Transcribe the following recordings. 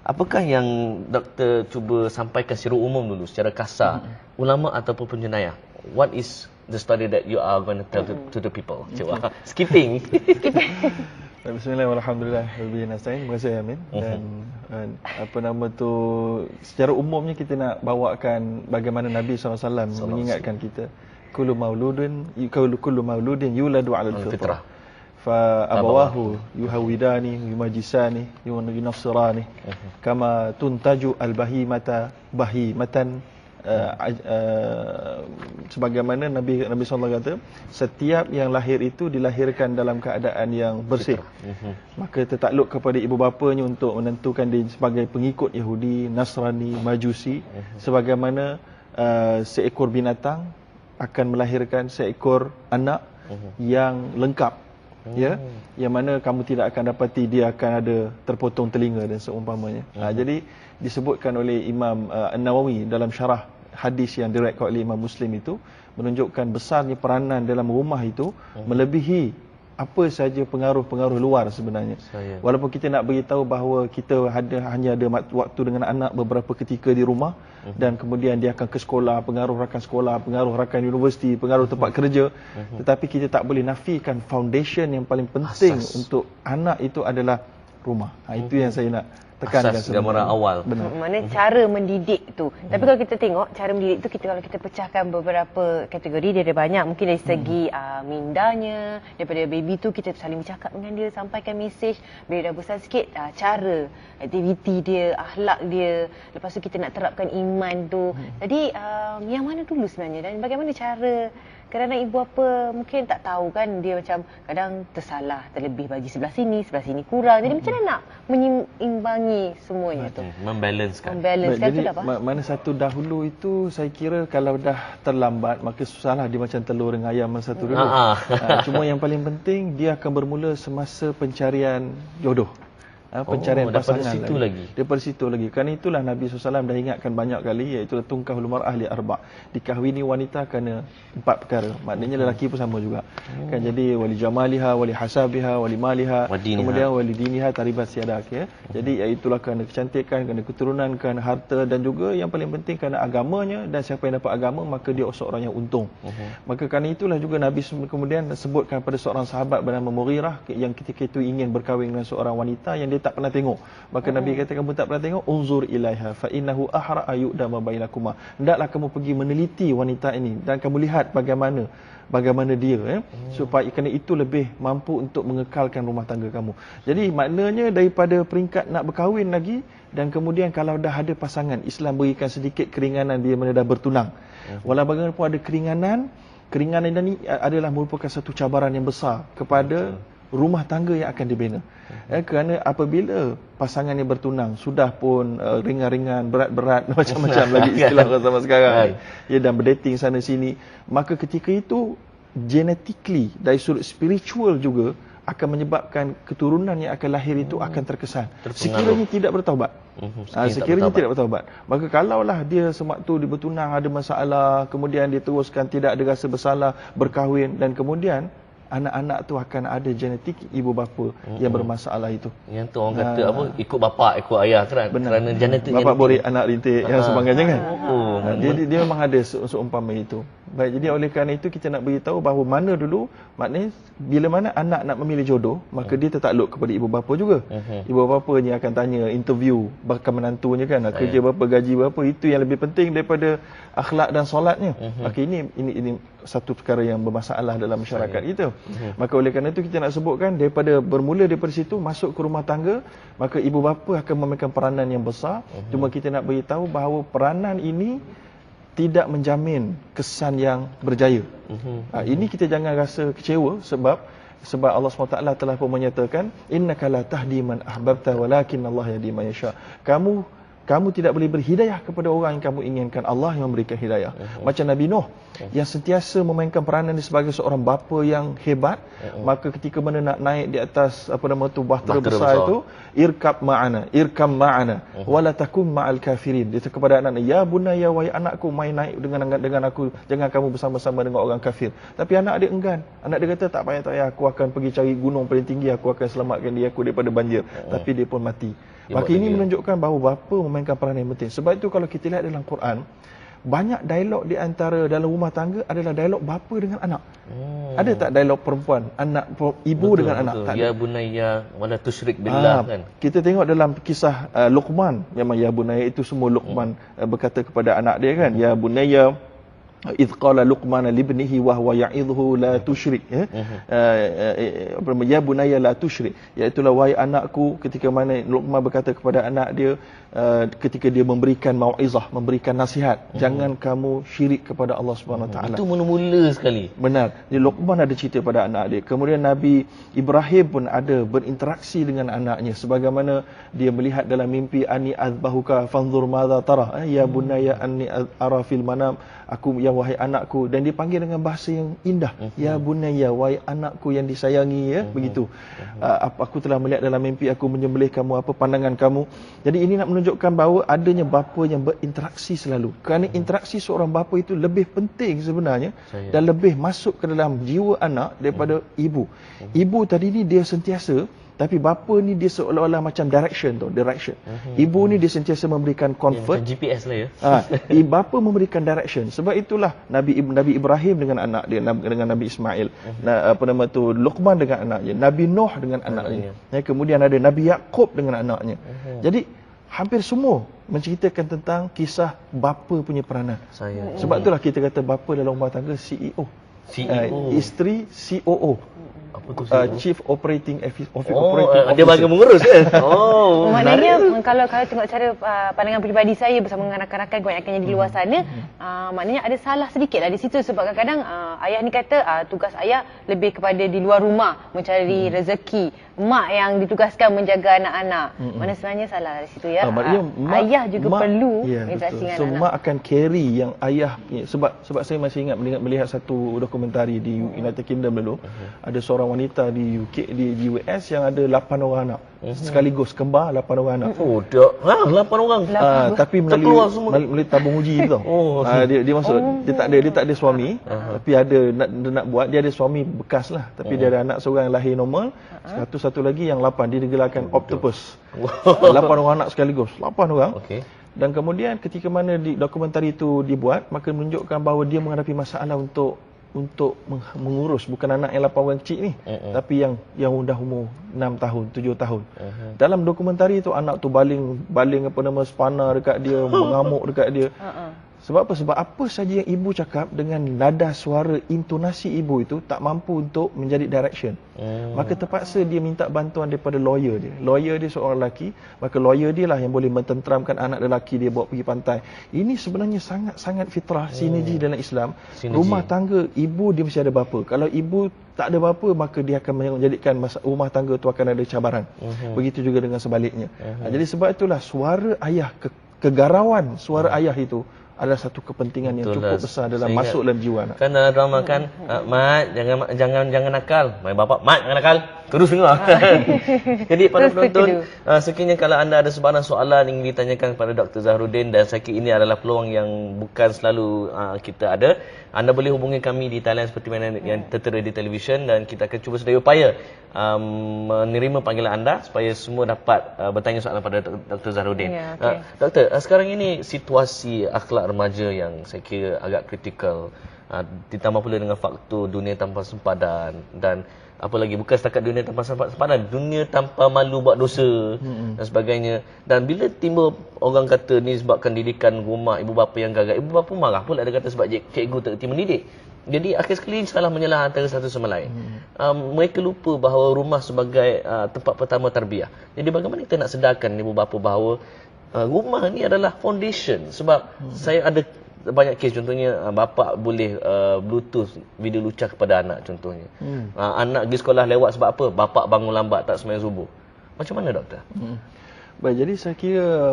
Apakah yang doktor cuba sampaikan secara umum dulu, secara kasar, ulama ataupun penjenayah? What is the story that you are going to tell to the people? Coba skipping. Bismillahirrahmanirrahim. Terima kasih Amin. Dan apa nama tu, secara umumnya kita nak bawakan bagaimana Nabi SAW mengingatkan kita, kullu mauludin yuladu 'ala al-fitrah. Fa abawahu yuhawidani yumajisani yunassirani kama tuntaju al-bahimata bahimatan. Sebagaimana Nabi SAW kata, setiap yang lahir itu dilahirkan dalam keadaan yang bersih. Maka tertakluk kepada ibu bapanya untuk menentukan dia sebagai pengikut Yahudi, Nasrani, Majusi. Sebagaimana seekor binatang akan melahirkan seekor anak yang lengkap, ya, yang mana kamu tidak akan dapati dia akan ada terpotong telinga dan seumpamanya. Jadi disebutkan oleh Imam An-Nawawi dalam syarah hadis yang diriwayatkan oleh Imam Muslim itu, menunjukkan besarnya peranan dalam rumah itu melebihi apa saja pengaruh-pengaruh luar sebenarnya. Walaupun kita nak beritahu bahawa kita hanya ada waktu dengan anak beberapa ketika di rumah, dan kemudian dia akan ke sekolah, pengaruh rakan universiti, pengaruh tempat kerja, tetapi kita tak boleh nafikan foundation yang paling penting untuk anak itu adalah rumah. Itu yang saya nak tekankan. Asas gambaran awal. Mana cara mendidik tu. Tapi kalau kita tengok cara mendidik tu, kalau kita pecahkan beberapa kategori, dia ada banyak. Mungkin dari segi mindanya, daripada baby tu kita saling bercakap dengan dia, sampaikan mesej. Bila dah besar sikit, cara, aktiviti dia, akhlak dia. Lepas tu kita nak terapkan iman tu. Jadi yang mana dulu sebenarnya, dan bagaimana cara? Kadang-kadang ibu bapa mungkin tak tahu kan, dia macam kadang tersalah, terlebih bagi sebelah sini kurang. Jadi macam mana nak menyimbangi semuanya tu? Membalancekan. Jadi mana satu dahulu itu, saya kira kalau dah terlambat, maka susahlah, dia macam telur dengan ayam masa satu dulu. Cuma yang paling penting, dia akan bermula semasa pencarian jodoh. Pencarian pasangan daripada situ lagi. Kerana itulah Nabi SAW dah ingatkan banyak kali, iaitu tungkahul mar'ah li arba'. Dikahwini wanita kerana 4 perkara. Maknanya lelaki pun sama juga. Kan, jadi wali jamaliha, wali hasabiha, wali maliha, kemudian wali diniha taribat siadak, ya. Jadi iaitulah kerana kecantikan, kerana keturunan, kerana harta, dan juga yang paling penting kerana agamanya, dan siapa yang dapat agama maka dia seorang yang untung. Maka kerana itulah juga Nabi kemudian sebutkan pada seorang sahabat bernama Mughirah, yang ketika itu ingin berkahwin dengan seorang wanita yang dia tak pernah tengok. Maka Nabi kata, kamu tak pernah tengok, unzur ilaiha fa innahu ahra ayudama bainakuma. Hendaklah kamu pergi meneliti wanita ini dan kamu lihat bagaimana dia, ya, supaya kerana itu lebih mampu untuk mengekalkan rumah tangga kamu. Jadi maknanya daripada peringkat nak berkahwin lagi, dan kemudian kalau dah ada pasangan, Islam berikan sedikit keringanan bila mana dah bertunang. Walau bagaimanapun ada keringanan ini adalah merupakan satu cabaran yang besar kepada rumah tangga yang akan dibina. Kerana apabila pasangan yang bertunang sudah pun ringan-ringan, berat-berat, macam-macam lagi istilah zaman sekarang, ya, dan berdating sana sini, maka ketika itu genetically dari sudut spiritual juga akan menyebabkan keturunan yang akan lahir itu akan terkesan. Sekiranya tidak bertaubat. Sekiranya tidak bertaubat. Maka kalaulah dia sewaktu dia bertunang ada masalah, kemudian dia teruskan tidak ada rasa bersalah, berkahwin, dan kemudian anak-anak tu akan ada genetik ibu bapa yang bermasalah itu. Yang tu orang kata apa, ikut bapa, ikut ayah kan. Kerana genetik bapa borik anak rintik yang sebagainya kan. Dia memang ada seumpama itu. Baik, jadi oleh kerana itu kita nak beritahu bahawa mana dulu, maknanya bila mana anak nak memilih jodoh, maka dia tertakluk kepada ibu bapa juga. Ibu bapanya akan tanya, interview bakal menantunya kan, kerja berapa, gaji berapa, itu yang lebih penting daripada akhlak dan solatnya. Maka ini satu perkara yang bermasalah dalam masyarakat kita. Maka oleh kerana itu kita nak sebutkan, bermula daripada situ masuk ke rumah tangga, maka ibu bapa akan memainkan peranan yang besar. Cuma kita nak beritahu bahawa peranan ini tidak menjamin kesan yang berjaya. Ini kita jangan rasa kecewa, sebab Allah SWT telah pun menyatakan, innaka la tahdi man ahbabta walakin Allah yahdi man yasha. Kamu tidak boleh beri hidayah kepada orang yang kamu inginkan, Allah yang memberikan hidayah. Macam Nabi Nuh yang sentiasa memainkan peranan sebagai seorang bapa yang hebat, maka ketika mana nak naik di atas bahtera besar itu, irkam ma'ana wala takum ma'al kafirin. Dia kepada anak-anak, ya bunayya, wahai anakku, main naik dengan aku, jangan kamu bersama-sama dengan orang kafir. Tapi anak dia enggan. Anak dia kata, tak payah, aku akan pergi cari gunung paling tinggi, aku akan selamatkan dia aku daripada banjir. Tapi dia pun mati. Maka ini menunjukkan bahawa bapa memainkan peranan yang penting. Sebab itu kalau kita lihat dalam Quran, banyak dialog di antara dalam rumah tangga adalah dialog bapa dengan anak. Ada tak dialog perempuan, ibu dengan anak? Tak ada. Ya bunayya wala tusyrik billah kan. Kita tengok dalam kisah Luqman, memang ya bunayya itu semua Luqman berkata kepada anak dia kan, ya bunayya idh qala Luqman li ibnihi wa huwa ya'idhuhu la tusyrik, ya bunayya la tusyrik, iaitu wahai anakku, ketika mana Luqman berkata kepada anak dia ketika dia memberikan mauizah, memberikan nasihat, jangan kamu syirik kepada Allah Subhanahu Wa Taala. Itu mula-mula sekali. Benar. Jadi Luqman ada cerita pada anak dia. Kemudian Nabi Ibrahim pun ada berinteraksi dengan anaknya, sebagaimana dia melihat dalam mimpi, ani azbahuka fanzur madza tara, ya bunayya anni ara fil manam, aku ya wahai anakku, dan dipanggil dengan bahasa yang indah, ya bunayya, wahai anakku yang disayangi, ya begitu. Aku telah melihat dalam mimpi aku menyembelih kamu, apa pandangan kamu. Jadi ini nak menunjukkan bahawa adanya bapa yang berinteraksi selalu. Kerana interaksi seorang bapa itu lebih penting sebenarnya dan lebih masuk ke dalam jiwa anak daripada ibu. Ibu tadi ni dia sentiasa, tapi bapa ni dia seolah-olah macam direction. Ibu ni dia sentiasa memberikan comfort. Macam GPS lah ya. Bapa memberikan direction. Sebab itulah Nabi Ibrahim dengan anak dia, dengan Nabi Ismail, Luqman dengan anaknya, Nabi Nuh dengan anaknya. Kemudian ada Nabi Yaqub dengan anaknya. Jadi hampir semua menceritakan tentang kisah bapa punya peranan. Sebab itulah kita kata bapa dalam rumah tangga CEO. Isteri COO. Apa tu Chief Operating Officer. Dia bagi mengurus kan? Maknanya kalau tengok cara pandangan peribadi saya bersama dengan rakan-rakan kebanyakannya di luar sana, maknanya ada salah sedikit lah di situ. Sebab kadang-kadang ayah ni kata tugas ayah lebih kepada di luar rumah mencari rezeki, mak yang ditugaskan menjaga anak-anak. Mana sebenarnya salah di situ ya. Ayah juga perlu interaksi dengan anak. Mak akan carry yang ayah punya. Sebab saya masih ingat melihat satu dokumentari di United Kingdom dulu. Ada seorang wanita di UK, di US yang ada 8 orang anak. Sekaligus kembar 8 orang anak. Oh, tak. 8 orang. Tapi melalui tabung uji tu. Dia masuk, dia tak ada suami, tapi nak buat, dia ada suami bekas lah, tapi dia ada anak seorang yang lahir normal. Satu lagi yang 8 dia digelarkan octopus. 8 orang anak sekaligus, 8 orang. Dan kemudian ketika mana dokumentari itu dibuat, maka menunjukkan bahawa dia menghadapi masalah untuk mengurus bukan anak yang 8 orang kecil ni, tapi yang dah umur 6 tahun, 7 tahun. Dalam dokumentari itu anak tu baling spana dekat dia, mengamuk dekat dia. Sebab apa? Sebab apa saja yang ibu cakap dengan nada suara, intonasi ibu itu tak mampu untuk menjadi direction. Maka terpaksa dia minta bantuan daripada lawyer dia. Lawyer dia seorang lelaki, maka lawyer dia lah yang boleh mententeramkan anak lelaki dia, bawa pergi pantai. Ini sebenarnya sangat-sangat fitrah, sinergi dalam Islam. Rumah tangga, ibu dia mesti ada bapa. Kalau ibu tak ada bapa, maka dia akan menjadikan rumah tangga tu akan ada cabaran. Begitu juga dengan sebaliknya. Jadi sebab itulah suara ayah, kegarauan suara ayah itu adalah satu kepentingan yang cukup besar dalam masuk dalam jiwa anak. Kan dalam drama kan, mat jangan nakal. Mai bapak, mat jangan nakal. Terus dengar. Jadi para penonton, sekiranya kalau anda ada sebarang soalan yang ingin ditanyakan kepada Dr. Zahruddin, dan saya kira ini adalah peluang yang bukan selalu kita ada, anda boleh hubungi kami di talian seperti mana yang tertera di televisyen, dan kita akan cuba sedaya upaya menerima panggilan anda supaya semua dapat bertanya soalan pada Dr. Zahruddin. Doktor, sekarang ini situasi akhlak remaja yang saya kira agak kritikal, ditambah pula dengan faktor dunia tanpa sempadan, dan apa lagi, bukan setakat dunia tanpa sempadan, dunia tanpa malu buat dosa dan sebagainya. Dan bila timbul orang kata ni sebabkan didikan rumah, ibu bapa yang gagal, ibu bapa marah pula, ada kata sebab cikgu tak erti mendidik. Jadi akhir sekali salah menyalah antara satu sama lain. Mereka lupa bahawa rumah sebagai tempat pertama tarbiyah. Jadi bagaimana kita nak sedarkan ibu bapa bahawa rumah ni adalah foundation. Sebab saya ada banyak kes, contohnya bapa boleh bluetooth video lucah kepada anak contohnya. Anak pergi sekolah lewat sebab apa? Bapa bangun lambat tak sembahyang subuh. Macam mana doktor? Baik, jadi saya kira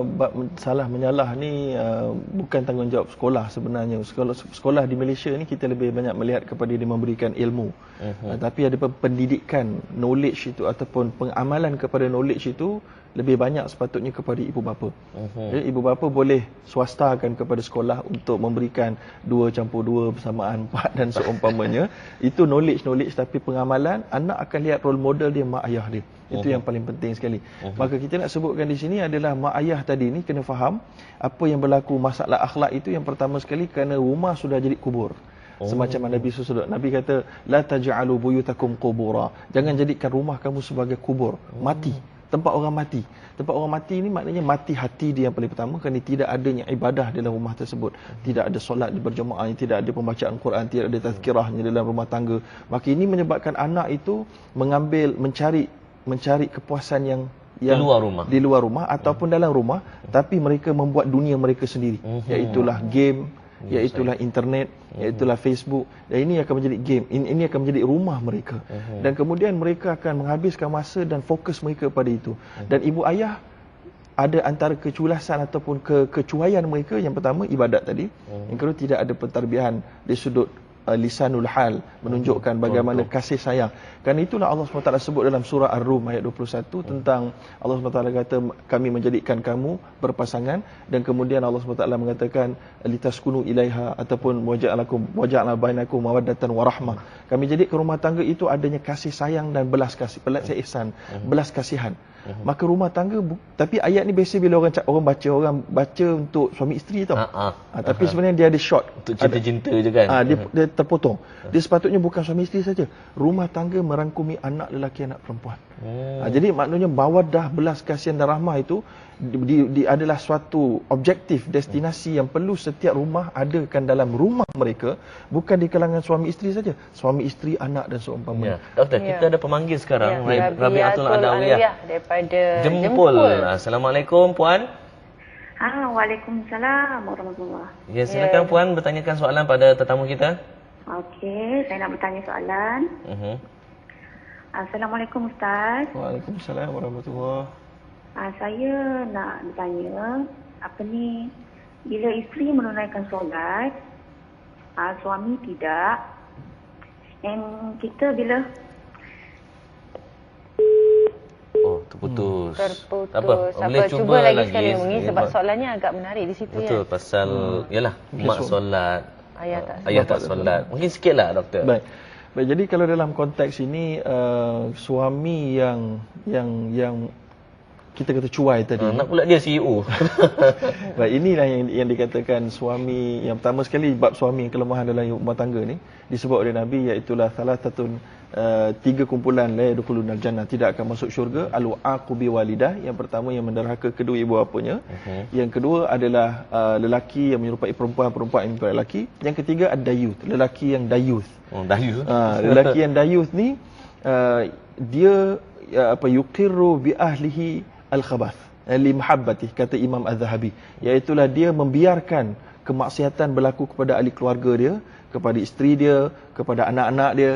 salah menyalah ni bukan tanggungjawab sekolah sebenarnya. Sekolah di Malaysia ni kita lebih banyak melihat kepada dia memberikan ilmu. Tapi ada pendidikan knowledge itu ataupun pengamalan kepada knowledge itu lebih banyak sepatutnya kepada ibu bapa. Jadi ibu bapa boleh swastakan kepada sekolah untuk memberikan 2+2 bersamaan 4 dan seumpamanya. Itu knowledge tapi pengamalan anak akan lihat role model dia, mak ayah dia. Itu yang paling penting sekali. Maka kita nak sebutkan di sini adalah mak ayah tadi ni kena faham apa yang berlaku masalah akhlak itu. Yang pertama sekali kerana rumah sudah jadi kubur. Semacam Nabi SAW. Nabi kata, la taj'alu buyutakum qubura. Jangan jadikan rumah kamu sebagai kubur, mati, tempat orang mati. Tempat orang mati ni maknanya mati hati dia yang paling pertama, kerana tidak adanya ibadah dalam rumah tersebut. Tidak ada solat berjemaah, tidak ada pembacaan Quran, tidak ada tazkirahnya dalam rumah tangga. Maka ini menyebabkan anak itu mencari kepuasan yang di luar rumah ataupun dalam rumah, tapi mereka membuat dunia mereka sendiri. Iaitulah game, iaitulah internet, iaitulah Facebook. Dan ini akan menjadi game, ini akan menjadi rumah mereka. Dan kemudian mereka akan menghabiskan masa dan fokus mereka pada itu. Dan ibu ayah ada antara keculasan ataupun kecuaian mereka. Yang pertama ibadat tadi, yang kedua tidak ada pentarbiahan di sudut lisanul hal, menunjukkan bagaimana kasih sayang. Kerana itulah Allah SWT sebut dalam surah Ar-Rum ayat 21 tentang Allah SWT kata kami menjadikan kamu berpasangan, dan kemudian Allah SWT mengatakan litaskunu ilaiha ataupun waja'alna bainakum mawaddatan warahmah. Kami jadikan rumah tangga itu adanya kasih sayang dan belas ihsan, belas kasihan. Maka rumah tangga tapi ayat ni biasa bila orang baca untuk suami isteri tau. Tapi sebenarnya dia ada short untuk cinta-cinta je kan. Dia terpotong. Dia sepatutnya bukan suami isteri saja. Rumah tangga merangkumi anak lelaki, anak perempuan. Jadi maknanya mawaddah, belas kasihan dan rahmah itu adalah suatu objektif, destinasi yang perlu setiap rumah adakan dalam rumah mereka, bukan di kalangan suami isteri saja. Suami isteri, anak dan seumpamanya. Doktor, kita ada pemanggil sekarang, Rabiatul Adawiyah daripada Jempol. Assalamualaikum puan. Waalaikumsalam warahmatullahi. Ya, silakan puan bertanyakan soalan pada tetamu kita. Okey, saya nak bertanya soalan. Assalamualaikum Ustaz. Waalaikumsalam warahmatullahi. Saya nak bertanya, bila isteri menunaikan solat, suami tidak, dan kita bila terputus. Tak apa? Boleh cuba lagi sekali yes. mengi, sebab soalannya agak menarik di situ. Betul, pasal yalah mak solat, ayah tak solat. Mungkin sikitlah doktor. Baik, jadi kalau dalam konteks ini suami yang kita kata cuai tadi. Nak pula dia CEO. Baik, inilah yang dikatakan suami yang pertama sekali, bab suami yang kelemahan dalam rumah tangga ni disebut oleh Nabi, iaitulah salatatun, 3 kumpulan la yadkhulunal jannah, tidak akan masuk syurga. Al-aqu bi walidah, yang pertama yang menderhaka kedua ibu bapanya. Yang kedua adalah lelaki yang menyerupai perempuan, perempuan yang menyerupai lelaki. Yang ketiga ad-dayuth, lelaki yang dayuth. Lelaki yang dayuth ni dia yuqirru bi ahlihi al-khabath li mahabbatih, kata Imam Az-Zahabi, iaitulah dia membiarkan kemaksiatan berlaku kepada ahli keluarga dia, kepada isteri dia, kepada anak-anak dia,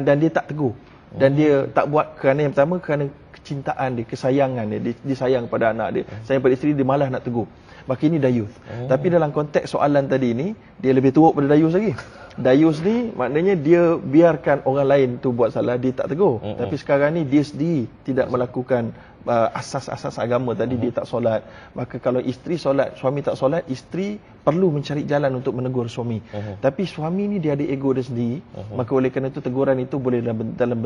dan dia tak tegur. Dan dia tak buat kerana yang pertama, kerana kecintaan dia, kesayangan dia sayang pada anak dia, sayang pada isteri dia, malah nak tegur. Maka ini dayuth. Tapi dalam konteks soalan tadi ni, dia lebih teruk pada dayuth lagi. Dayuth ni maknanya dia biarkan orang lain tu buat salah, dia tak tegur. Tapi sekarang ni dia sendiri tidak melakukan asas-asas agama tadi, dia tak solat. Maka kalau isteri solat, suami tak solat, isteri perlu mencari jalan untuk menegur suami. Tapi suami ni dia ada ego dia sendiri. Maka oleh kerana itu teguran itu boleh dalam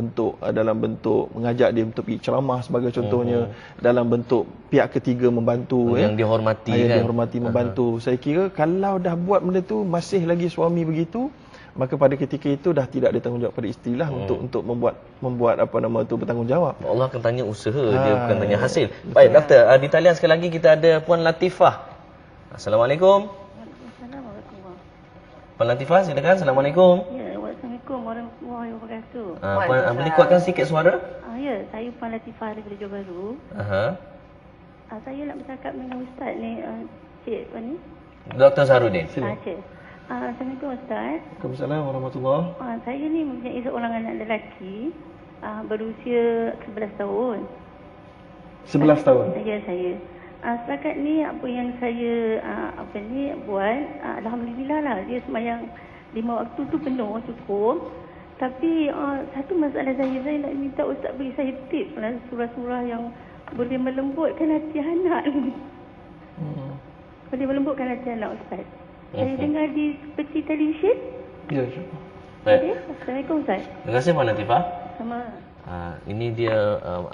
bentuk mengajak dia untuk pergi ceramah sebagai contohnya, dalam bentuk pihak ketiga membantu, yang dihormati kan. Dihormati membantu. Saya kira kalau dah buat benda tu masih lagi suami begitu, maka pada ketika itu dah tidak ada tanggungjawab pada isteri lah untuk membuat bertanggungjawab. Allah akan tanya usaha dia, bukan tanya hasil. Baik doktor, di talian sekali lagi kita ada Puan Latifah. Assalamualaikum. Puan Latifah, silakan. Assalamualaikum. Ya, Waalaikumsalam warahmatullahi wabarakatuh. Puan, boleh kuatkan sikit suara? Ya, saya Puan Latifah daripada Johor Bahru. Saya nak bercakap dengan Ustaz ni, Cik ni. Dr. Zahrudin. Cik. Assalamualaikum Ustaz. Waalaikumsalam warahmatullahi. Saya ni mempunyai seorang anak lelaki berusia 11 tahun. 11 tahun? Ya, saya. Setakat ni apa yang saya buat, alhamdulillah lah, dia sembahyang 5 waktu tu penuh, cukup. Tapi satu masalah saya nak minta Ustaz bagi saya tips lah, surah-surah yang boleh melembutkan hati anak ni. Boleh melembutkan hati anak, Ustaz. Saya dengar di seperti televisyen. Ya. Baik. Assalamualaikum, Ustaz. Terima kasih Puan Latifah. Sama. Ini dia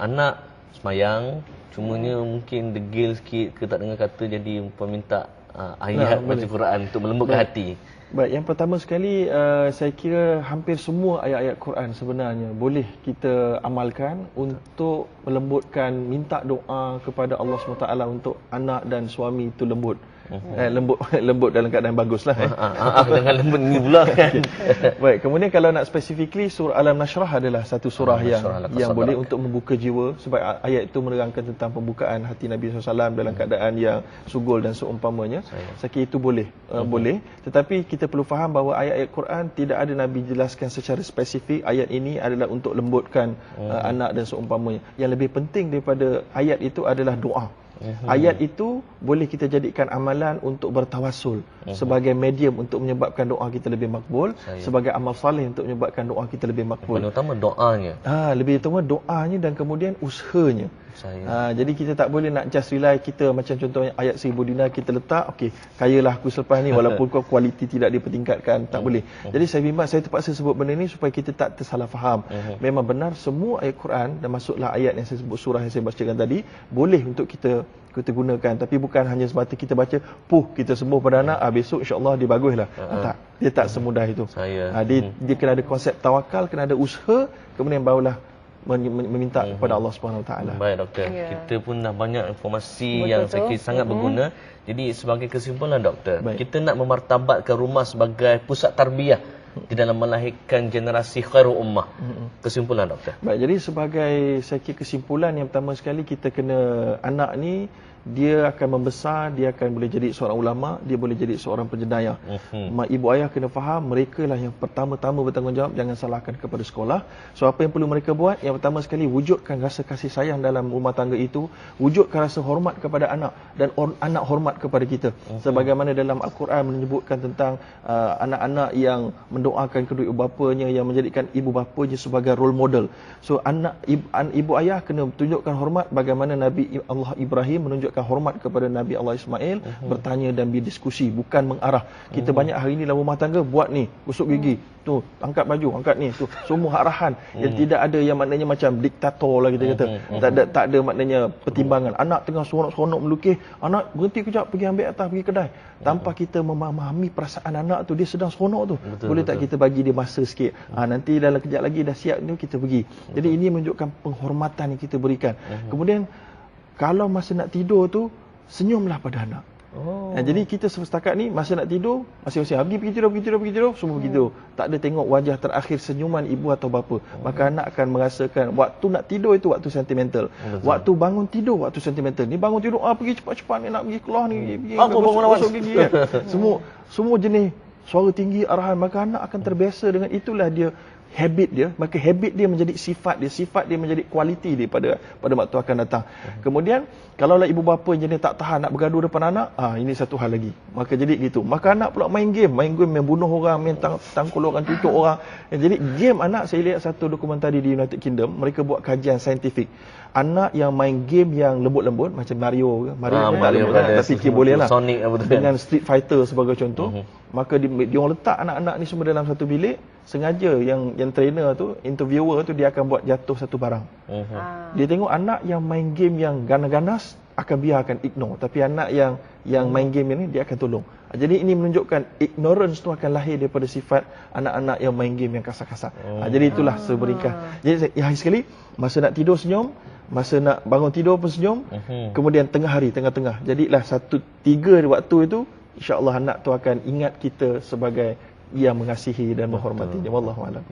anak semayang, cumanya mungkin degil sikit ke tak dengar kata, jadi minta ayat baca Quran untuk melembutkan hati. Baik, yang pertama sekali saya kira hampir semua ayat-ayat Quran sebenarnya boleh kita amalkan untuk melembutkan, minta doa kepada Allah SWT untuk anak dan suami itu lembut. Lembut dalam keadaan baguslah. Jangan lembut ni pula kan. Baik, kemudian kalau nak specifically surah Al-Nashrah adalah satu surah yang boleh untuk membuka jiwa, sebab ayat itu menerangkan tentang pembukaan hati Nabi SAW dalam keadaan yang sugul dan seumpamanya. Saya kira itu boleh. Boleh, tetapi kita perlu faham bahawa ayat-ayat Quran tidak ada Nabi jelaskan secara spesifik ayat ini adalah untuk lembutkan anak dan seumpamanya. Yang lebih penting daripada ayat itu adalah doa. Ayat itu boleh kita jadikan amalan untuk bertawassul sebagai medium untuk menyebabkan doa kita lebih makbul, sebagai amal soleh untuk menyebabkan doa kita lebih makbul. Paling utama doanya. Lebih utama doanya dan kemudian usahanya. Jadi kita tak boleh nak just rely kita macam contohnya ayat 1000 dinar kita letak, okey, kayalah aku selepas ni walaupun kualiti tidak dipertingkatkan, tak boleh. Jadi saya bimbang, saya terpaksa sebut benda ni supaya kita tak tersalah faham. Memang benar semua ayat Quran dan masuklah ayat yang saya sebut, surah yang saya bacakan tadi, boleh untuk kita gunakan, tapi bukan hanya semata kita baca kita sembuh pada anak, besok insya-Allah dia baguslah. Tak, dia tak semudah itu. Dia kena ada konsep tawakal, kena ada usaha, kemudian barulah meminta kepada Allah Subhanahu Wa Taala. Baik doktor, kita pun dah banyak informasi yang saya kira sangat berguna. Jadi sebagai kesimpulan doktor, kita nak memartabatkan rumah sebagai pusat tarbiyah di dalam melahirkan generasi khairul ummah. Kesimpulan doktor. Baik, jadi sebagai saya kira kesimpulan yang pertama sekali, kita kena, anak ni dia akan membesar, dia akan boleh jadi seorang ulama, dia boleh jadi seorang penjenayah. Mak ibu ayah kena faham, mereka lah yang pertama-tama bertanggungjawab, jangan salahkan kepada sekolah. So apa yang perlu mereka buat? Yang pertama sekali, wujudkan rasa kasih sayang dalam rumah tangga itu, wujudkan rasa hormat kepada anak dan anak hormat kepada kita. Sebagaimana dalam Al-Quran menyebutkan tentang anak-anak yang mendoakan kedua ibu bapanya, yang menjadikan ibu bapanya sebagai role model. So ibu ayah kena tunjukkan hormat, bagaimana Nabi Allah Ibrahim menunjukkan hormat kepada Nabi Allah Ismail, bertanya dan berdiskusi, bukan mengarah. Kita banyak hari ini dalam rumah tangga buat ni, gosok gigi, tu angkat baju, angkat ni, tu semua arahan yang tidak ada, yang maknanya macam diktator lah kita kata. Tak ada maknanya pertimbangan. Anak tengah seronok-seronok melukis, anak berhenti kejap, pergi ambil atas, pergi kedai, tanpa kita memahami perasaan anak tu, dia sedang seronok tu. Boleh tak kita bagi dia masa sikit, nanti dalam kejap lagi dah siap ni kita pergi. Jadi ini menunjukkan penghormatan yang kita berikan. Kemudian kalau masa nak tidur tu, senyumlah pada anak. Jadi kita setakat ni masa nak tidur, masing-masing pergi tidur, semua pergi tidur. Tak ada tengok wajah terakhir senyuman ibu atau bapa. Maka anak akan merasakan waktu nak tidur itu waktu sentimental. Waktu bangun tidur waktu sentimental. Ni bangun tidur, pergi cepat-cepat ni, nak pergi keluar ni, pergi gosok gigi. Semua jenis suara tinggi, arahan. Maka anak akan terbiasa dengan itulah dia habit dia, maka habit dia menjadi sifat dia menjadi kualiti dia pada waktu akan datang. Kemudian kalaulah ibu bapa jenis tak tahan nak bergaduh depan anak, ini satu hal lagi. Maka jadi gitu. Maka anak pula main game membunuh orang, main tangkul orang, tutup orang. Jadi game anak, saya lihat satu dokumentari di United Kingdom, mereka buat kajian saintifik. Anak yang main game yang lembut-lembut macam Mario tapi dia boleh lah Sonic, dengan Street Fighter sebagai contoh, maka dia orang letak anak-anak ni semua dalam satu bilik, sengaja yang trainer tu, interviewer tu, dia akan buat jatuh satu barang. Dia tengok anak yang main game yang ganas-ganas akan biarkan ignore, tapi anak yang main game ni dia akan tolong. Jadi ini menunjukkan ignorance tu akan lahir daripada sifat anak-anak yang main game yang kasar-kasar. Jadi itulah seberingkas. Jadi hari sekali masa nak tidur senyum, masa nak bangun tidur pun senyum, kemudian tengah hari, tengah-tengah. Jadilah 1/3 waktu itu, insya-Allah anak tu akan ingat kita sebagai yang mengasihi dan menghormatinya. Wallahu a'lam.